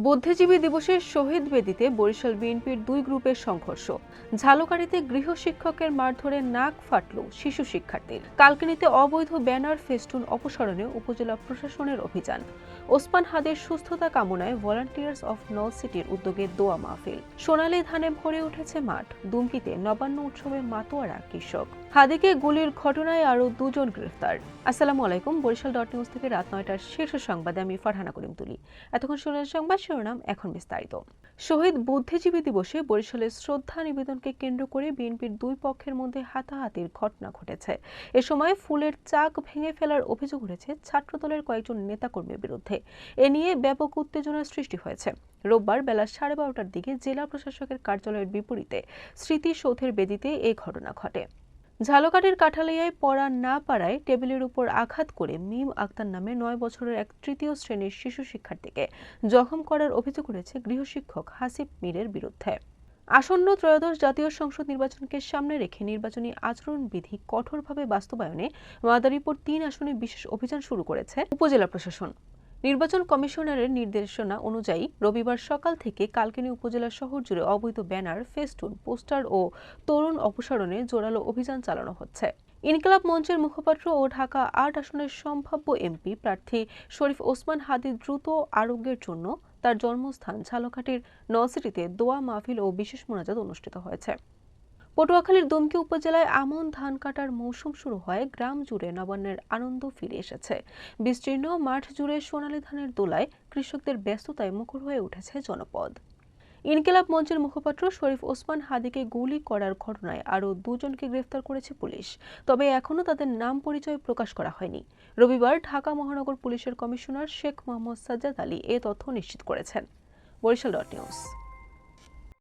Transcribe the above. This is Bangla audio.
বুদ্ধিজীবী দিবসের শহীদ বেদিতে বরিশাল বিএনপির দুই গ্রুপের সংঘর্ষ। ঝালকাঠিতে গৃহশিক্ষকের মারধরে নাক ফাটল শিশু শিক্ষার্থীর। কালকিনিতে অবৈধ ব্যানার ফেস্টুন অপসারণে উপজেলা প্রশাসনের অভিযান। ওসমান হাদির সুস্থতা কামনায় ভলান্টিয়ার্স অফ নল সিটির উদ্যোগে দোয়া মাহফিল। সোনালী ধানে ভরে উঠেছে মাঠ। দুমকিতে নবান্ন উৎসবে মাতোয়ারা কৃষক। হাদিকে গুলির ঘটনায় আরও দুজন গ্রেফতার। আসসালামু আলাইকুম। বরিশাল নিউজ থেকে রাত 9টার শীর্ষ সংবাদে আমি ফারহানা করিম তুলি। এতক্ষণ শুনলেন সংবাদ শিরোনাম, এখন বিস্তারিত। শহীদ বুদ্ধিজীবী দিবসে বরিশালের শ্রদ্ধা নিবেদনকে কেন্দ্র করে বিএনপির দুই পক্ষের মধ্যে হাতাহাতির ঘটনা ঘটেছে। এ সময় ফুলের চাক ভেঙে ফেলার অভিযোগ উঠেছে ছাত্রদলের কয়েকজন নেতাকর্মীর বিরুদ্ধে। এ নিয়ে ব্যাপক উত্তেজনার সৃষ্টি হয়েছে। রোববার বেলা 12:30টার দিকে জেলা প্রশাসকের কার্যালয়ের বিপরীতে স্মৃতিসৌধের বেদিতে এ ঘটনা ঘটে। ঝালকাঠির কাঠালিয়ায় পড়া না পারায় টেবিলের উপর আঘাত করে মিম আক্তার নামে 9 বছরের এক তৃতীয় শ্রেণীর শিশু শিক্ষার্থীকে জখম করার অভিযোগ উঠেছে গৃহশিক্ষক হাসিব মীরের বিরুদ্ধে। আসন্ন ত্রয়োদশ জাতীয় সংসদ নির্বাচনকে সামনে রেখে নির্বাচনী আচরণবিধি কঠোরভাবে বাস্তবায়নে মাদারীপুর 3 আসনে বিশেষ অভিযান শুরু করেছে উপজেলা প্রশাসন। নির্বাচন কমিশনারের নির্দেশনা অনুযায়ী রবিবার সকাল থেকে কালকিনি উপজেলা শহর জুড়ে অবৈধ ব্যানার, ফেস্টুন, পোস্টার ও তোরণ অপসারণে জোরালো অভিযান চালানো হচ্ছে। ইনকিলাব মঞ্চের মুখপাত্র ও ঢাকা 8 আসনের সম্ভাব্য এমপি প্রার্থী শরীফ ওসমান হাদির দ্রুত আরোগ্যের জন্য তার জন্মস্থান ঝালকাঠির নলসিটিতে দোয়া মাহফিল ও বিশেষ মোনাজাত অনুষ্ঠিত হয়েছে। পটুয়াখালীর দুমকি উপজেলায় আমন ধান কাটার মৌসুম শুরু হয়, গ্রাম জুড়ে নবান্নের আনন্দ ফিরে এসেছে। বিস্তীর্ণ মাঠ জুড়ে সোনালী ধানের দোলায় কৃষকদের ব্যস্ততায় মুখর হয়ে উঠেছে জনপদ। ইনকিলাব মঞ্চের মুখপাত্র শরীফ ওসমান হাদিকে গুলি করার ঘটনায় আরও দুজনকে গ্রেফতার করেছে পুলিশ, তবে এখনও তাদের নাম পরিচয় প্রকাশ করা হয়নি। রবিবার ঢাকা মহানগর পুলিশের কমিশনার শেখ মোহাম্মদ সাজ্জাদ আলী এ তথ্য নিশ্চিত করেছেন। বরিশাল নিউজ।